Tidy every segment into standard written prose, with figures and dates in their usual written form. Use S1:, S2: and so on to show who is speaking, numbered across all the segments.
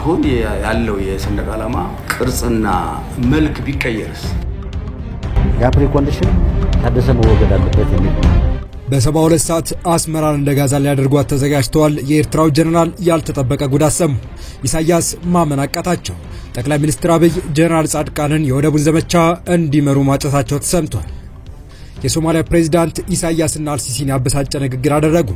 S1: አሁን ያለው የሰንደቅ ዓላማ ቅርጽና መልክ ቢቀየርስ
S2: የፕሪ ኮንዲሽን ታደሰ መወገድ አለበት የሚል
S3: በ72 ሰዓት አስመራን እንደጋዛ ሊያደርጓት ተዘጋጅተዋል። የኤርትራው ጀነራል ያልተጠበቀ ጉዳት ሰሙ። ኢሳያስ ማመን አቃታቸው። ጠቅላይ ሚኒስትር አብይ ጀነራል ጻድቃንን የወደቡን ዘመቻ እንዲመሩ ማጨታቸው ተሰምቷል። የሶማሊያ ፕሬዝዳንት ኢሳያስና አልሲሲን ያበሳጨ ንግግር አደረጉ።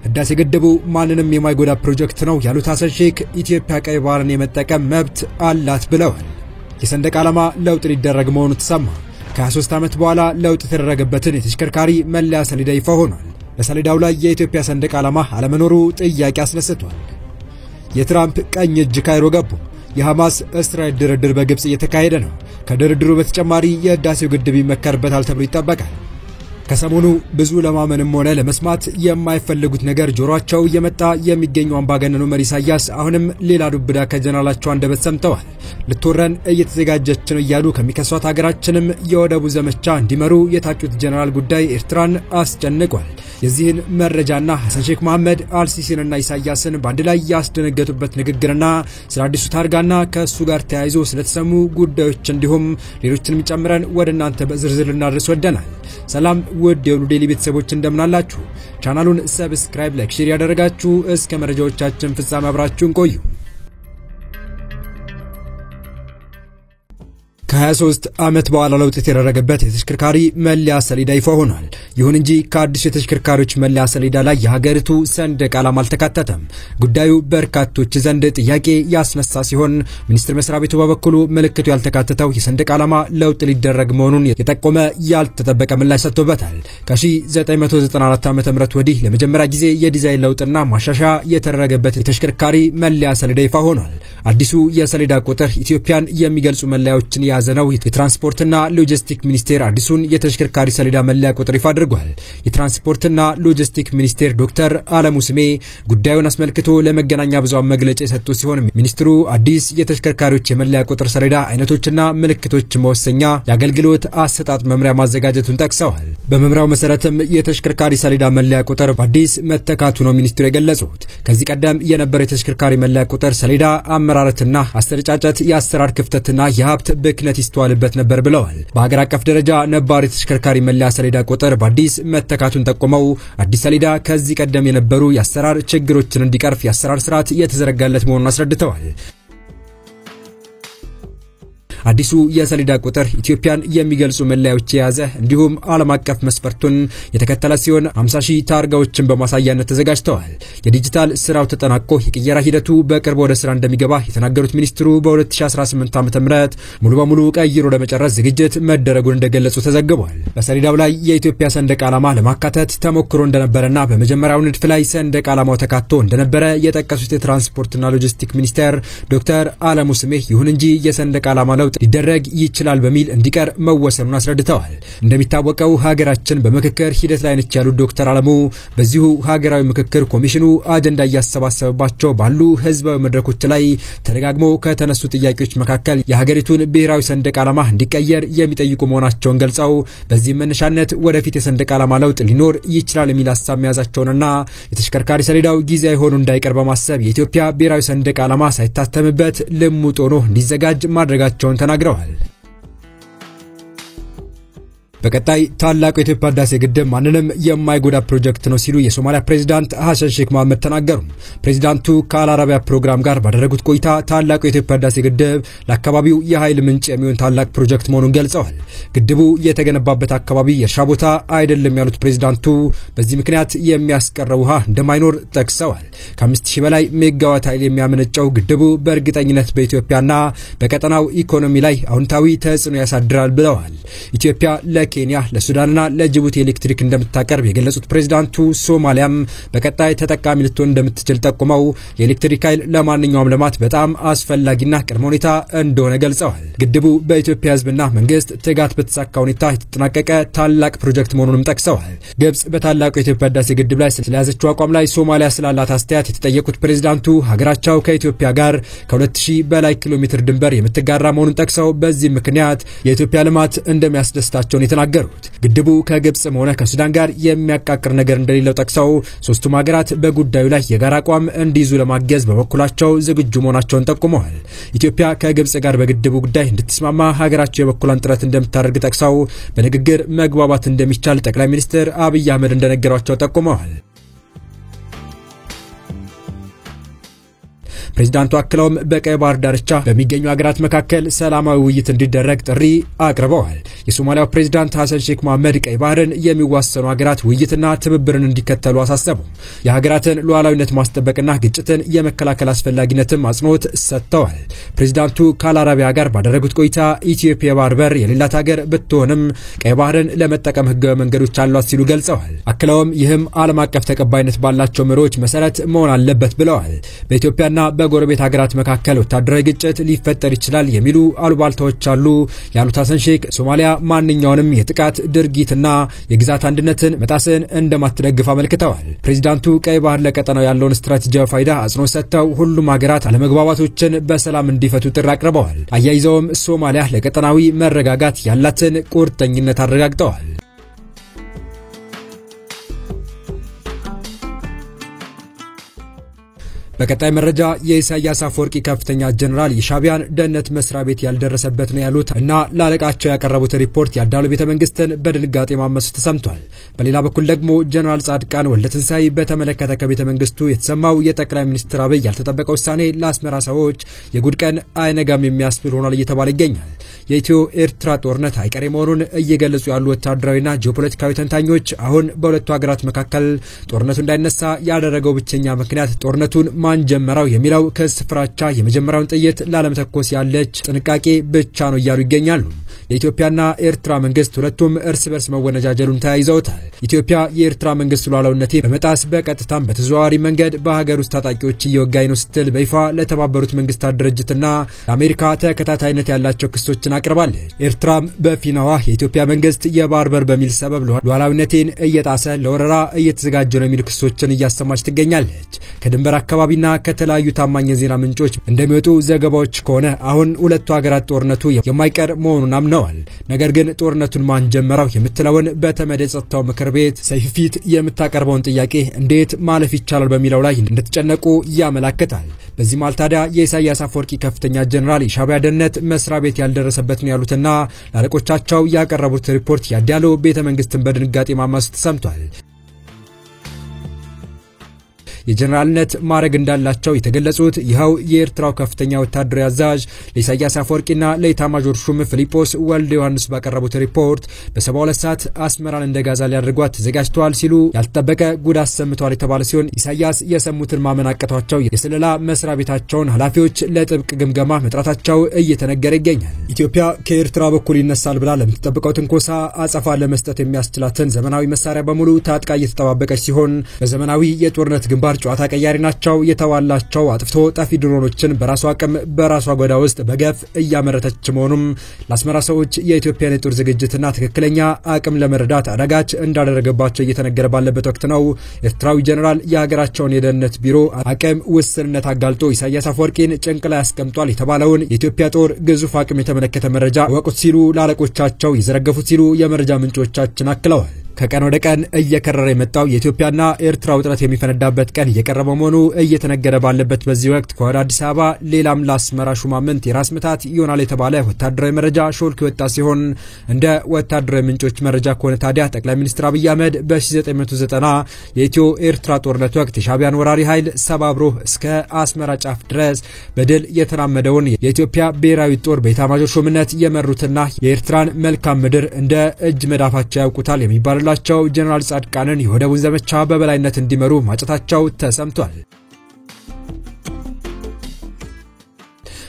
S3: ህዳሴ ግድቡ ማንንም የማይጎዳ ፕሮጀክት ነው ያሉት ሐሰን ሼክ ኢትዮጵያ ቀይ ባህርን የመጠቀም መብት አላት ብለዋል። የሰንደቅ ዓላማ ለውጥ ሊደረግ መሆኑ ተሰማ። ከ23 ዓመት በኋላ ለውጥ የተደረገበትን የተሽከርካሪ መለያ ሰሌዳ ይፋ ሆኗል። በሰሌዳው ላይ የኢትዮጵያ ሰንደቅ ዓላማ አለመኖሩ ጥያቄ አስነስቷል። የትራምፕ ቀኝ እጅ ካይሮ ገቡ። የሐማስ እስራኤል ድርድር በግብጽ እየተካሄደ ነው። ከድርድሩ በተጨማሪ የህዳሴው ግድብ ይመከርበታል ተብሎ ይጠበቃል። ከሰሞኑ ብዙ ለማመንም ሆነ ለመስማት የማይፈልጉት ነገር ጆሮአቸው እየመጣ የሚገኘው አምባገነኑ መሪ ኢሳያስ አሁንም ሌላ ዱብዳ ከጀነራላቸው አንደበት ሰምተዋል። ልትወረን እየተዘጋጀች ነው እያሉ ከሚከሷት ሀገራችንም የወደቡ ዘመቻ እንዲመሩ የታጩት ጀነራል ጉዳይ ኤርትራን አስጨንቋል። የዚህን መረጃና ሐሰን ሼክ መሐመድ አልሲሲንና ኢሳያስን በአንድ ላይ ያስደነገጡበት ንግግርና ስለ አዲሱ ታርጋና ከሱ ጋር ተያይዞ ስለተሰሙ ጉዳዮች እንዲሁም ሌሎችንም ጨምረን ወደ እናንተ በዝርዝር ልናደርስ ወደናል። ሰላም ውድ የሁሉ ዴሊ ቤተሰቦች እንደምናላችሁ። ቻናሉን ሰብስክራይብ፣ ላይክ፣ ሼር ያደረጋችሁ እስከ መረጃዎቻችን ፍጻሜ አብራችሁን ቆዩ። ከ23 ዓመት በኋላ ለውጥ የተደረገበት የተሽከርካሪ መለያ ሰሌዳ ይፋ ሆኗል። ይሁን እንጂ ከአዲስ የተሽከርካሪዎች መለያ ሰሌዳ ላይ የሀገሪቱ ሰንደቅ ዓላማ አልተካተተም። ጉዳዩ በርካቶች ዘንድ ጥያቄ ያስነሳ ሲሆን ሚኒስትር መስሪያ ቤቱ በበኩሉ ምልክቱ ያልተካተተው የሰንደቅ ዓላማ ለውጥ ሊደረግ መሆኑን የጠቆመ ያልተጠበቀ ምላሽ ሰጥቶበታል። ከ1994 ዓ.ም ወዲህ ለመጀመሪያ ጊዜ የዲዛይን ለውጥና ማሻሻያ የተደረገበት የተሽከርካሪ መለያ ሰሌዳ ይፋ ሆኗል። አዲሱ የሰሌዳ ቁጥር ኢትዮጵያን የሚገልጹ መለያዎችን ያዘነው የትራንስፖርትና ሎጂስቲክ ሚኒስቴር አዲሱን የተሽከርካሪ ሰሌዳ መለያ ቁጥር ይፋ አድርጓል። የትራንስፖርትና ሎጂስቲክ ሚኒስቴር ዶክተር አለሙ ስሜ ጉዳዩን አስመልክቶ ለመገናኛ ብዙሃን መግለጫ የሰጡ ሲሆን ሚኒስትሩ አዲስ የተሽከርካሪዎች የመለያ ቁጥር ሰሌዳ አይነቶችና ምልክቶች መወሰኛ የአገልግሎት አሰጣጥ መምሪያ ማዘጋጀቱን ጠቅሰዋል። በመምሪያው መሰረትም የተሽከርካሪ ሰሌዳ መለያ ቁጥር በአዲስ መተካቱ ነው ሚኒስትሩ የገለጹት። ከዚህ ቀደም የነበረው የተሽከርካሪ መለያ ቁጥር ሰሌዳ አመራረትና አስተረጫጨት የአሰራር ክፍተትና የሀብት ብክነት ይስተዋልበት ነበር ብለዋል። በአገር አቀፍ ደረጃ ነባር የተሽከርካሪ መለያ ሰሌዳ ቁጥር በአዲስ መተካቱን ጠቁመው አዲስ ሰሌዳ ከዚህ ቀደም የነበሩ የአሰራር ችግሮችን እንዲቀርፍ የአሰራር ስርዓት የተዘረጋለት መሆኑን አስረድተዋል። አዲሱ የሰሌዳ ቁጥር ኢትዮጵያን የሚገልጹ መለያዎች የያዘ እንዲሁም ዓለም አቀፍ መስፈርቱን የተከተለ ሲሆን 50,000 ታርጋዎችን በማሳያነት ተዘጋጅተዋል። የዲጂታል ስራው ተጠናቆ የቅየራ ሂደቱ በቅርብ ወደ ስራ እንደሚገባ የተናገሩት ሚኒስትሩ በ2018 ዓ.ም ሙሉ በሙሉ ቀይሮ ለመጨረስ ዝግጅት መደረጉን እንደገለጹ ተዘግቧል። በሰሌዳው ላይ የኢትዮጵያ ሰንደቅ ዓላማ ለማካተት ተሞክሮ እንደነበረና በመጀመሪያው ንድፍ ላይ ሰንደቅ ዓላማው ተካቶ እንደነበረ የጠቀሱት የትራንስፖርትና ሎጂስቲክ ሚኒስቴር ዶክተር አለሙ ስሜ ይሁን እንጂ የሰንደቅ ዓላማ ለውጥ ሊደረግ ይችላል በሚል እንዲቀር መወሰኑን አስረድተዋል። እንደሚታወቀው ሀገራችን በምክክር ሂደት ላይ ነች ያሉት ዶክተር አለሙ በዚሁ ሀገራዊ ምክክር ኮሚሽኑ አጀንዳ እያሰባሰበባቸው ባሉ ህዝባዊ መድረኮች ላይ ተደጋግሞ ከተነሱ ጥያቄዎች መካከል የሀገሪቱን ብሔራዊ ሰንደቅ ዓላማ እንዲቀየር የሚጠይቁ መሆናቸውን ገልጸው በዚህ መነሻነት ወደፊት የሰንደቅ ዓላማ ለውጥ ሊኖር ይችላል የሚል ሐሳብ መያዛቸውንና የተሽከርካሪ ሰሌዳው ጊዜያዊ ሆኖ እንዳይቀር በማሰብ የኢትዮጵያ ብሔራዊ ሰንደቅ ዓላማ ሳይታተምበት ልሙጥ ሆኖ እንዲዘጋጅ ማድረጋቸውን ተናግረዋል። በቀጣይ ታላቁ የኢትዮጵያ ህዳሴ ግድብ ማንንም የማይጎዳ ፕሮጀክት ነው ሲሉ የሶማሊያ ፕሬዝዳንት ሐሰን ሼክ መሐመድ ተናገሩ። ፕሬዝዳንቱ ከአልአረቢያ ፕሮግራም ጋር ባደረጉት ቆይታ ታላቁ የኢትዮጵያ ህዳሴ ግድብ ለአካባቢው የኃይል ምንጭ የሚሆን ታላቅ ፕሮጀክት መሆኑን ገልጸዋል። ግድቡ የተገነባበት አካባቢ የእርሻ ቦታ አይደለም ያሉት ፕሬዝዳንቱ በዚህ ምክንያት የሚያስቀረው ውሃ እንደማይኖር ጠቅሰዋል። ከ5000 በላይ ሜጋዋት ኃይል የሚያመነጨው ግድቡ በእርግጠኝነት በኢትዮጵያና በቀጠናው ኢኮኖሚ ላይ አዎንታዊ ተጽዕኖ ያሳድራል ብለዋል። ኢትዮጵያ ለኬንያ ለሱዳንና ለጅቡቲ ኤሌክትሪክ እንደምታቀርብ የገለጹት ፕሬዝዳንቱ ሶማሊያም በቀጣይ ተጠቃሚ ልትሆን እንደምትችል ጠቁመው የኤሌክትሪክ ኃይል ለማንኛውም ልማት በጣም አስፈላጊና ቅድመ ሁኔታ እንደሆነ ገልጸዋል። ግድቡ በኢትዮጵያ ህዝብና መንግስት ትጋት በተሳካ ሁኔታ የተጠናቀቀ ታላቅ ፕሮጀክት መሆኑንም ጠቅሰዋል። ግብጽ በታላቁ የኢትዮጵያ ህዳሴ ግድብ ላይ ስለያዘችው አቋም ላይ ሶማሊያ ስላላት አስተያየት የተጠየቁት ፕሬዝዳንቱ ሀገራቸው ከኢትዮጵያ ጋር ከ2000 በላይ ኪሎ ሜትር ድንበር የምትጋራ መሆኑን ጠቅሰው በዚህ ምክንያት የኢትዮጵያ ልማት እንደሚያስደስታቸው ተናግረዋል። የተናገሩት። ግድቡ ከግብጽም ሆነ ከሱዳን ጋር የሚያቃቅር ነገር እንደሌለው ጠቅሰው ሶስቱም ሀገራት በጉዳዩ ላይ የጋራ አቋም እንዲይዙ ለማገዝ በበኩላቸው ዝግጁ መሆናቸውን ጠቁመዋል። ኢትዮጵያ ከግብጽ ጋር በግድቡ ጉዳይ እንድትስማማ ሀገራቸው የበኩሏን ጥረት እንደምታደርግ ጠቅሰው በንግግር መግባባት እንደሚቻል ጠቅላይ ሚኒስትር አብይ አህመድ እንደነገሯቸው ጠቁመዋል። ፕሬዝዳንቱ አክለውም በቀይ ባህር ዳርቻ በሚገኙ ሀገራት መካከል ሰላማዊ ውይይት እንዲደረግ ጥሪ አቅርበዋል። የሶማሊያው ፕሬዝዳንት ሐሰን ሼክ መሐመድ ቀይ ባህርን የሚዋሰኑ ሀገራት ውይይትና ትብብርን እንዲከተሉ አሳሰቡ። የሀገራትን ሉዓላዊነት ማስጠበቅና ግጭትን የመከላከል አስፈላጊነትን አጽንኦት ሰጥተዋል። ፕሬዝዳንቱ ከአልአረቢያ ጋር ባደረጉት ቆይታ ኢትዮጵያ የባህር በር የሌላት ሀገር ብትሆንም ቀይ ባህርን ለመጠቀም ህጋዊ መንገዶች አሏት ሲሉ ገልጸዋል። አክለውም ይህም ዓለም አቀፍ ተቀባይነት ባላቸው መሪዎች መሰረት መሆን አለበት ብለዋል። በኢትዮጵያና በጎረቤት ሀገራት መካከል ወታደራዊ ግጭት ሊፈጠር ይችላል የሚሉ አሉባልታዎች አሉ ያሉት ሐሰን ሼክ ሶማሊያ ማንኛውንም የጥቃት ድርጊትና የግዛት አንድነትን መጣስን እንደማትደግፍ አመልክተዋል። ፕሬዝዳንቱ ቀይ ባህር ለቀጠናው ያለውን ስትራቴጂያዊ ፋይዳ አጽንኦት ሰጥተው ሁሉም ሀገራት አለመግባባቶችን በሰላም እንዲፈቱ ጥሪ አቅርበዋል። አያይዘውም ሶማሊያ ለቀጠናዊ መረጋጋት ያላትን ቁርጠኝነት አረጋግጠዋል። በቀጣይ መረጃ የኢሳያስ አፈወርቂ ከፍተኛ ጀነራል የሻቢያን ደህንነት መስሪያ ቤት ያልደረሰበት ነው ያሉት እና ላለቃቸው ያቀረቡት ሪፖርት ያዳሉ ቤተመንግስትን በድንጋጤ ማመሱ ተሰምቷል። በሌላ በኩል ደግሞ ጀነራል ጻድቃን ወልደትንሳይ በተመለከተ ከቤተመንግስቱ የተሰማው የጠቅላይ ሚኒስትር አብይ ያልተጠበቀ ውሳኔ ለአስመራ ሰዎች የጉድ ቀን አይነጋም የሚያስብል ሆኗል እየተባለ ይገኛል። የኢትዮ ኤርትራ ጦርነት አይቀሬ መሆኑን እየገለጹ ያሉ ወታደራዊና ጂኦፖለቲካዊ ተንታኞች አሁን በሁለቱ ሀገራት መካከል ጦርነቱ እንዳይነሳ ያደረገው ብቸኛ ምክንያት ጦርነቱን ማን ጀመረው የሚለው ክስ ፍራቻ የመጀመሪያውን ጥይት ላለመተኮስ ያለች ጥንቃቄ ብቻ ነው እያሉ ይገኛሉ። የኢትዮጵያና ኤርትራ መንግስት ሁለቱም እርስ በርስ መወነጃጀሉን ተያይዘውታል። ኢትዮጵያ የኤርትራ መንግስት ሉዓላዊነትን በመጣስ በቀጥታም በተዘዋዋሪ መንገድ በሀገር ውስጥ ታጣቂዎች እየወጋኝ ነው ስትል በይፋ ለተባበሩት መንግስታት ድርጅትና ለአሜሪካ ተከታታይነት ያላቸው ክሶችን አቅርባለች። ኤርትራም በፊናዋ የኢትዮጵያ መንግስት የባህር በር በሚል ሰበብ ሉዓላዊነትን እየጣሰ ለወረራ እየተዘጋጀ ነው የሚሉ ክሶችን እያሰማች ትገኛለች። ከድንበር አካባቢና ከተለያዩ ታማኝ የዜና ምንጮች እንደሚወጡ ዘገባዎች ከሆነ አሁን ሁለቱ ሀገራት ጦርነቱ የማይቀር መሆኑን አምነዋል። ነገር ግን ጦርነቱን ማን ጀመረው የምትለውን በተመድ የጸጥታው ምክር ቤት ሰይፍ ፊት የምታቀርበውን ጥያቄ እንዴት ማለፍ ይቻላል በሚለው ላይ እንደተጨነቁ ያመለክታል። በዚህ ማለት ታዲያ የኢሳያስ አፈወርቂ ከፍተኛ ጀነራል የሻቢያ ደህንነት መስሪያ ቤት ያልደረሰበት ነው ያሉትና ላለቆቻቸው ያቀረቡት ሪፖርት ያዳሉ ቤተመንግስትን በድንጋጤ ማመሱ ተሰምቷል። የጀነራልነት ማዕረግ እንዳላቸው የተገለጹት ይኸው የኤርትራው ከፍተኛ ወታደራዊ አዛዥ ለኢሳያስ አፈወርቂና ለኢታማዦር ሹም ፊሊጶስ ወልደ ዮሐንስ ባቀረቡት ሪፖርት በ72 ሰዓት አስመራን እንደ ጋዛ ሊያደርጓት ተዘጋጅተዋል ሲሉ ያልተጠበቀ ጉድ አሰምተዋል የተባለ ሲሆን ኢሳያስ የሰሙትን ማመን አቅቷቸው የስለላ መስሪያ ቤታቸውን ኃላፊዎች ለጥብቅ ግምገማ መጥራታቸው እየተነገረ ይገኛል። ኢትዮጵያ ከኤርትራ በኩል ይነሳል ብላ ለምትጠብቀው ትንኮሳ አጸፋ ለመስጠት የሚያስችላትን ዘመናዊ መሳሪያ በሙሉ ታጥቃ እየተጠባበቀች ሲሆን በዘመናዊ የጦርነት ግንባር ጨዋታ ቀያሪ ናቸው የተዋላቸው አጥፍቶ ጠፊ ድሮኖችን በራሷ አቅም በራሷ ጎዳ ውስጥ በገፍ እያመረተች መሆኑም ለአስመራ ሰዎች የኢትዮጵያን የጦር ዝግጅትና ትክክለኛ አቅም ለመረዳት አዳጋች እንዳደረገባቸው እየተነገረ ባለበት ወቅት ነው ኤርትራዊ ጀነራል የሀገራቸውን የደህንነት ቢሮ አቅም ውስንነት አጋልጦ ኢሳያስ አፈወርቂን ጭንቅ ላይ ያስቀምጧል የተባለውን የኢትዮጵያ ጦር ግዙፍ አቅም የተመለከተ መረጃ ወቁት ሲሉ ላለቆቻቸው ይዘረገፉት ሲሉ የመረጃ ምንጮቻችን አክለዋል። ከቀን ወደ ቀን እየከረረ የመጣው የኢትዮጵያና ኤርትራ ውጥረት የሚፈነዳበት ቀን እየቀረበ መሆኑ እየተነገረ ባለበት በዚህ ወቅት ከወደ አዲስ አበባ ሌላም ለአስመራ ሹማምንት የራስ ምታት ይሆናል የተባለ ወታደራዊ መረጃ ሾልኮ የወጣ ሲሆን እንደ ወታደራዊ ምንጮች መረጃ ከሆነ ታዲያ ጠቅላይ ሚኒስትር አብይ አህመድ በ1990 የኢትዮ ኤርትራ ጦርነት ወቅት የሻቢያን ወራሪ ኃይል ሰባብሮ እስከ አስመራ ጫፍ ድረስ በድል የተናመደውን የኢትዮጵያ ብሔራዊ ጦር በኢታማዦር ሹምነት የመሩትና የኤርትራን መልካም ምድር እንደ እጅ መዳፋቸው ያውቁታል የሚባል ላቸው ጀነራል ጻድቃንን የወደቡን ዘመቻ በበላይነት እንዲመሩ ማጨታቸው ተሰምቷል።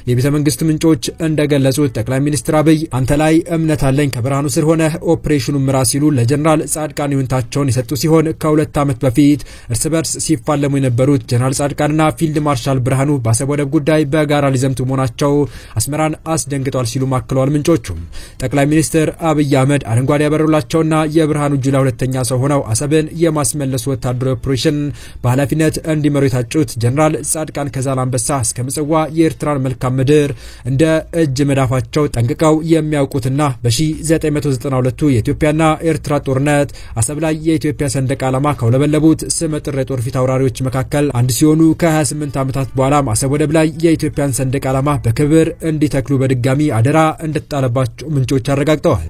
S3: የቤተ መንግስት ምንጮች እንደገለጹት ጠቅላይ ሚኒስትር አብይ አንተ ላይ እምነት አለኝ ከብርሃኑ ስር ሆነ ኦፕሬሽኑን ምራ ሲሉ ለጀነራል ጻድቃን ይሁንታቸውን የሰጡ ሲሆን ከሁለት ዓመት በፊት እርስ በርስ ሲፋለሙ የነበሩት ጀነራል ጻድቃንና ፊልድ ማርሻል ብርሃኑ በአሰብ ወደብ ጉዳይ በጋራ ሊዘምቱ መሆናቸው አስመራን አስደንግጧል ሲሉ ማክለዋል። ምንጮቹም ጠቅላይ ሚኒስትር አብይ አህመድ አረንጓዴ ያበሩላቸውና የብርሃኑ ጁላ ሁለተኛ ሰው ሆነው አሰብን የማስመለሱ ወታደራዊ ኦፕሬሽን በኃላፊነት እንዲመሩ የታጩት ጀነራል ጻድቃን ከዛላምበሳ እስከ ምጽዋ የኤርትራን መልካም ምድር እንደ እጅ መዳፋቸው ጠንቅቀው የሚያውቁትና በ1992 የኢትዮጵያና ኤርትራ ጦርነት አሰብ ላይ የኢትዮጵያ ሰንደቅ ዓላማ ከወለበለቡት ስመጥር የጦር ፊት አውራሪዎች መካከል አንድ ሲሆኑ ከ28 ዓመታት በኋላ አሰብ ወደብ ላይ የኢትዮጵያን ሰንደቅ ዓላማ በክብር እንዲተክሉ በድጋሚ አደራ እንደተጣለባቸው ምንጮች አረጋግጠዋል።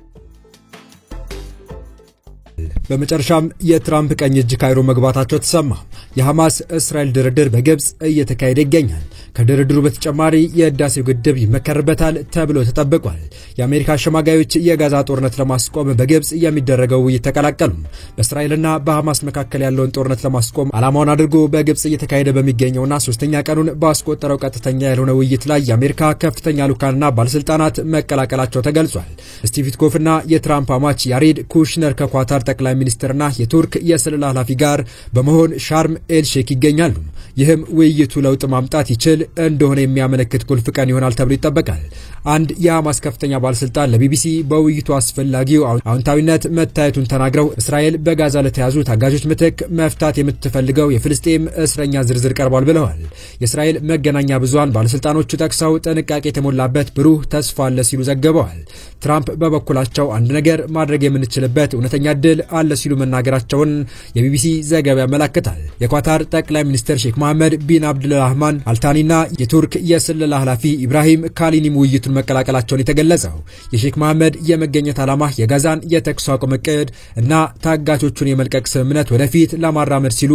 S3: በመጨረሻም የትራምፕ ቀኝ እጅ ካይሮ መግባታቸው ተሰማ። የሐማስ እስራኤል ድርድር በግብጽ እየተካሄደ ይገኛል። ከድርድሩ በተጨማሪ የህዳሴው ግድብ ይመከርበታል ተብሎ ተጠብቋል። የአሜሪካ አሸማጋዮች የጋዛ ጦርነት ለማስቆም በግብጽ የሚደረገው ውይይት ተቀላቀሉ። በእስራኤልና በሐማስ መካከል ያለውን ጦርነት ለማስቆም ዓላማውን አድርጎ በግብጽ እየተካሄደ በሚገኘውና ሶስተኛ ቀኑን ባስቆጠረው ቀጥተኛ ያልሆነ ውይይት ላይ የአሜሪካ ከፍተኛ ልኡካንና ባለስልጣናት መቀላቀላቸው ተገልጿል። ስቲቭ ዊትኮፍና የትራምፕ አማች ያሬድ ኩሽነር ከኳታር ጠቅላይ ሚኒስትርና የቱርክ የስለላ ኃላፊ ጋር በመሆን ሻርም ኤል ሼክ ይገኛሉ። ይህም ውይይቱ ለውጥ ማምጣት ይችል እንደሆነ የሚያመለክት ቁልፍ ቀን ይሆናል ተብሎ ይጠበቃል። አንድ የሐማስ ከፍተኛ ባለስልጣን ለቢቢሲ በውይይቱ አስፈላጊው አዎንታዊነት መታየቱን ተናግረው እስራኤል በጋዛ ለተያዙ ታጋጆች ምትክ መፍታት የምትፈልገው የፍልስጤም እስረኛ ዝርዝር ቀርቧል ብለዋል። የእስራኤል መገናኛ ብዙሃን ባለስልጣኖቹ ጠቅሰው ጥንቃቄ የተሞላበት ብሩህ ተስፋ አለ ሲሉ ዘግበዋል። ትራምፕ በበኩላቸው አንድ ነገር ማድረግ የምንችልበት እውነተኛ ዕድል አለ ሲሉ መናገራቸውን የቢቢሲ ዘገባ ያመለክታል። የኳታር ጠቅላይ ሚኒስትር ሼክ መሐመድ ቢን አብዱልራህማን አልታኒና የቱርክ የስለላ ኃላፊ ኢብራሂም ካሊኒም ውይይቱን መቀላቀላቸውን የተገለጸው የሼክ መሐመድ የመገኘት ዓላማ የጋዛን የተኩስ አቁም እቅድ እና ታጋቾቹን የመልቀቅ ስምምነት ወደፊት ለማራመድ ሲሉ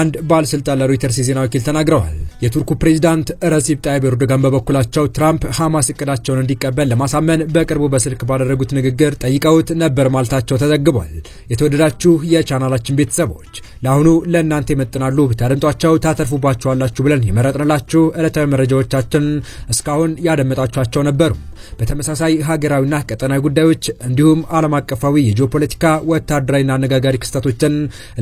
S3: አንድ ባለስልጣን ለሮይተርስ የዜና ወኪል ተናግረዋል። የቱርኩ ፕሬዝዳንት ረሲፕ ጣይብ ኤርዶጋን በበኩላቸው ትራምፕ ሐማስ እቅዳቸውን እንዲቀበል ለማሳመን በቅርቡ በስልክ ባደረጉት ንግግር ጠይቀውት ነበር ማለታቸው ተዘግቧል። የተወደዳችሁ የቻናላችን ቤተሰቦች ለአሁኑ ለእናንተ ይመጥናሉ ብታደምጧቸው ታተርፉባቸዋላችሁ ብለን የመረጥንላችሁ ዕለታዊ መረጃዎቻችን እስካሁን ያደመጣችኋቸው ነበሩ። በተመሳሳይ ሀገራዊና ቀጠናዊ ጉዳዮች እንዲሁም ዓለም አቀፋዊ የጂኦፖለቲካ ወታደራዊና አነጋጋሪ ክስተቶችን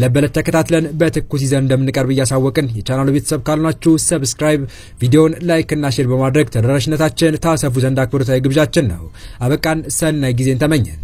S3: ለበለት ተከታትለን በትኩስ ይዘን እንደምንቀርብ እያሳወቅን የቻናሉ ቤተሰብ ካልናችሁ ሰብስክራይብ፣ ቪዲዮውን ላይክ እና ሼር በማድረግ ተደራሽነታችን ታሰፉ ዘንድ አክብሮታዊ ግብዣችን ነው። አበቃን። ሰናይ ጊዜን ተመኘን።